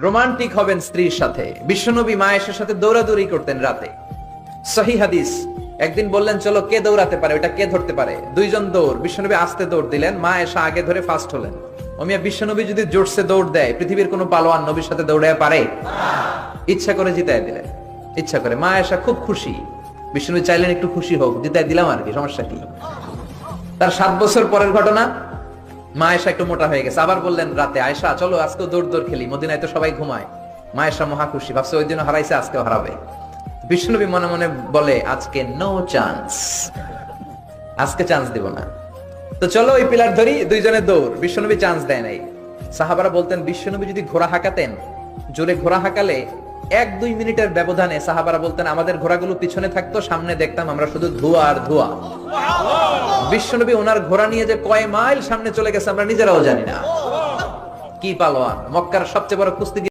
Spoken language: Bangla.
রোমান্টিক হবেন স্ত্রীর সাথে। বিশ্বনবী মা আয়েশার সাথে দৌড়াদৌড়ি করতেন রাতে। সহিহ হাদিস। একদিন বললেন চলো কে দৌড়াতে পারে, ওটা কে ধরতে পারে। দুইজন দৌড়, বিশ্বনবী আস্তে দৌড় দিলেন, মা আয়েশা আগে ধরে ফার্স্ট হলেন। ওমিয়া বিশ্বনবী যদি জোরসে দৌড় দেয়, পৃথিবীর কোনো পালোয়ান নবীর সাথে দৌড়ে পারে? ইচ্ছা করে জিতায় দিলেন, ইচ্ছা করে। মা আয়েশা খুব খুশি। বিশ্বনবী চাইলেন একটু খুশি হোক, জিতায় দিলাম আর কি, সমস্যা কি। তার 7 বছর পরের ঘটনা। মা আয়েশা একটু মোটা হয়ে গেছে, আবার বললেন রাতে, আয়েশা চলো আজকে দৌড় দৌড় খেলি, মদিনায় তো সবাই ঘুমায়। মা আয়েশা মহা খুশি, ভাবছে ওই দিনও হারাইছে, আজকেও হারাবে। বিশ্বনবী মনে মনে বলে আজকে নো চান্স, আজকে চান্স দিব না। তো চলো ওই পিলার ধরি, দুইজনে দৌড়। বিশ্বনবী চান্স দেয় নাই। সাহাবারা বলতেন বিশ্বনবী যদি ঘোড়া হাঁকাতেন, জোরে ঘোড়া হাঁকালে 1-2 মিনিটের ব্যবধানে সাহাবারা বলতেন আমাদের ঘোড়াগুলো পিছনে থাকতো, সামনে দেখতাম আমরা শুধু ধোঁয়া আর ধোঁয়া। বিশ্বনবী ওনার ঘোড়া নিয়ে যে কয় মাইল সামনে চলে গেছে আমরা নিজেরাও জানি না। কি পালোয়ান! মক্কার সবচেয়ে বড় কুস্তি